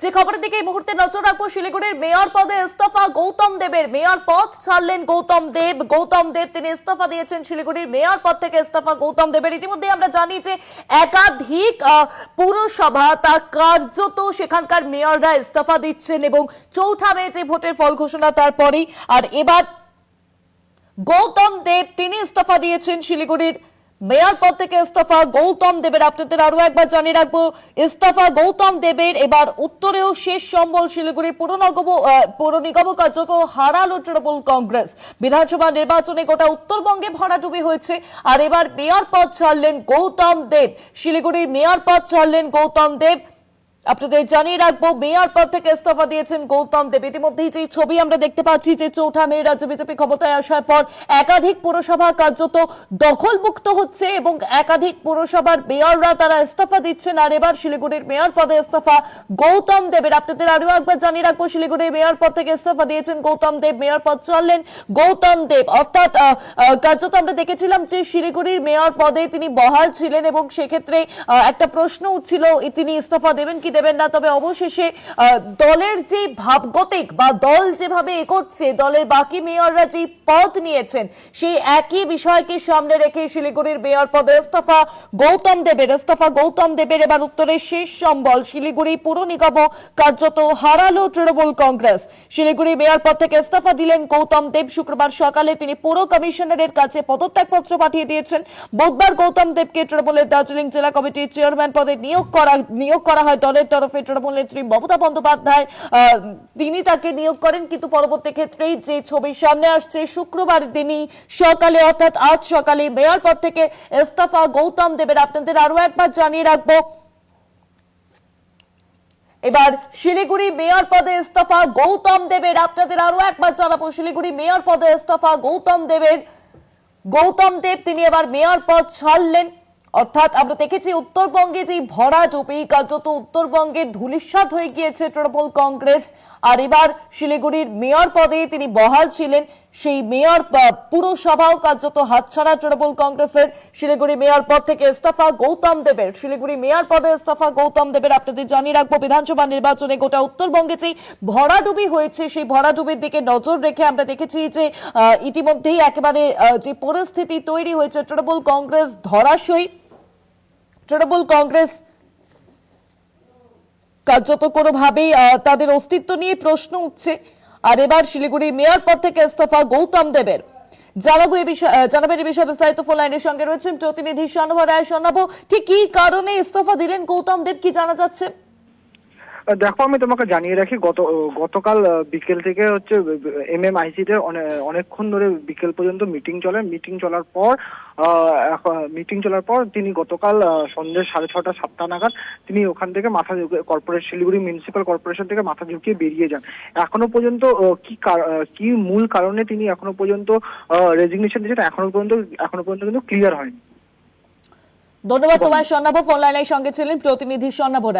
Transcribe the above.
যে খবরের দিকে এই মুহূর্তে নজর রাখবো, শিলিগুড়ির মেয়র পদে ইস্তফা গৌতম দেবের। মেয়র পদ ছাড়লেন গৌতম দেব তিনি ইস্তফা দিয়েছেন। শিলিগুড়ির মেয়র পদ থেকে ইস্তফা গৌতম দেবের। ইতিমধ্যে আমরা জানি যে একাধিক পুরসভা তা কার্যত সেখানকার মেয়ররা ইস্তফা দিচ্ছেন এবং চৌঠা মে যে ভোটের ফল ঘোষণা তারপরেই। আর এবার গৌতম দেব তিনি ইস্তফা দিয়েছেন। শিলিগুড়ির মেয়র পদ থেকে ইস্তফা গৌতম দেবের। আপনাদের আরো একবার জানিয়ে রাখবো, ইস্তফা গৌতম দেবের। এবার উত্তরেও শেষ সম্বল শিলিগুড়ি পৌর নিগম কার্যত হারালো তৃণমূল কংগ্রেস। বিধানসভা নির্বাচনে গোটা উত্তরবঙ্গে ভরাডুবি হয়েছে। আর এবার মেয়র পদ ছাড়লেন গৌতম দেব। শিলিগুড়ির মেয়র পদ ছাড়লেন গৌতম দেব। আপনাদের জানিয়ে রাখবো, মেয়র পদ থেকে ইস্তফা দিয়েছেন গৌতম দেব। ইতিমধ্যেই যে ছবি আমরা দেখতে পাচ্ছি যে চৌঠা মে রাজ্য বিজেপি ক্ষমতায় আসার পর একাধিক পুরসভা কার্যত দখলমুক্ত হচ্ছে এবং একাধিক পুরসভার মেয়ররা তারা ইস্তফা দিচ্ছেন। আর এবার শিলিগুড়ির মেয়র পদে ইস্তফা গৌতম দেবের। আপনাদের আরো একবার জানিয়ে রাখবো, শিলিগুড়ির মেয়র পদ থেকে ইস্তফা দিয়েছেন গৌতম দেব। মেয়র পদ ছাড়লেন গৌতম দেব। অর্থাৎ কার্যত আমরা দেখেছিলাম যে শিলিগুড়ির মেয়র পদে তিনি বহাল ছিলেন এবং সেক্ষেত্রে একটা প্রশ্ন উঠছিল তিনি ইস্তফা দেবেন কি দেবেন না। তবে অবশেষে দলের যে ভাবগতিক বা দল যেভাবে এগোচ্ছে, দলের বাকি মেয়ররা যে পদ নিয়েছেন, সেই একই বিষয়কে সামনে রেখে শিলিগুড়ির মেয়র পদে ইস্তফা গৌতম দেবের। এবার উত্তরের শেষ সম্বল শিলিগুড়ি পুর নিগম কার্যত হারালো তৃণমূল কংগ্রেস। শিলিগুড়ি মেয়র পদ থেকে ইস্তফা দিলেন গৌতম দেব। শুক্রবার সকালে তিনি পুর কমিশনারের কাছে পদত্যাগপত্র পাঠিয়ে দিয়েছেন। বুধবার গৌতম দেবকে তৃণমূলের দার্জিলিং জেলা কমিটির চেয়ারম্যান পদে নিয়োগ করা হয় দলের তরফে। তৃণমূল নেত্রী মমতা বন্দ্যোপাধ্যায় তিনি তাকে নিয়োগ করেন। কিন্তু পরবর্তী ক্ষেত্রে যে ছবি সামনে আসছে, শুক্রবার দিনই সকালে অর্থাৎ আজ সকালে মেয়র পদ থেকে ইস্তফা গৌতম দেবের। আপনাদের আরো একবার জানিয়ে রাখবো, এবার শিলিগুড়ি মেয়র পদে ইস্তফা গৌতম দেবের। আপনাদের আরো একবার জানাবো, শিলিগুড়ি মেয়র পদে ইস্তফা গৌতম দেবের। গৌতম দেব তিনি এবার মেয়র পদ ছাড়লেন। অর্থাৎ আমরা দেখেছি উত্তরবঙ্গে যে ভরাডুবি, কার্যত উত্তরবঙ্গে ধূলিসাৎ হয়ে গিয়েছে তৃণমূল কংগ্রেস। আর এবার শিলিগুড়ির মেয়র পদে তিনি বহাল ছিলেন, সেই মেয়র পুরসভাও কার্যত হাতছাড়া তৃণমূল কংগ্রেসের। শিলিগুড়ি মেয়র পদ থেকে ইস্তফা গৌতম দেবের। শিলিগুড়ি মেয়র পদে ইস্তফা গৌতম দেবের। আপনাদের জানিয়ে রাখবো, বিধানসভা নির্বাচনে গোটা উত্তরবঙ্গে যে ভরাডুবি হয়েছে, সেই ভরাডুবির দিকে নজর রেখে আমরা দেখেছি যে ইতিমধ্যেই একেবারে যে পরিস্থিতি তৈরি হয়েছে, তৃণমূল কংগ্রেস ধরাশয়ী। তৃণমূল কংগ্রেস কার্যত কোনোভাবেই তাদের অস্তিত্ব নিয়ে প্রশ্ন উঠছে। আর এবার শিলিগুড়ির মেয়র পদ থেকে ইস্তফা গৌতম দেবের। জানাবেন এই বিষয়ে বিস্তারিত ফোন লাইনের সঙ্গে রয়েছেন প্রতিনিধি স্বর্ণভ রায়। স্বর্ণভ, ঠিক কি কারণে ইস্তফা দিলেন গৌতম দেব, কি জানা যাচ্ছে? দেখো, আমি তোমাকে জানিয়ে রাখি, গতকাল বিকেল থেকে হচ্ছে MMIC তে অনেকক্ষণ ধরে বিকেল পর্যন্ত মিটিং চলার পর তিনি গতকাল সন্ধ্যে 6:30 7টা নাগাদ তিনি ওখান থেকে শিলিগুড়ি মিউনিসিপ্যাল কর্পোরেশন থেকে মাথা ঝুঁকিয়ে বেরিয়ে যান। এখনো পর্যন্ত কি মূল কারণে তিনি এখনো পর্যন্ত রেজিগনেশন দিয়েছেন এখনো পর্যন্ত কিন্তু ক্লিয়ার হয়নি। ধন্যবাদ তোমায় স্বর্ণভ। ফোন লাইনের সঙ্গে ছিলেন প্রতিনিধি স্বর্ণভ রায়।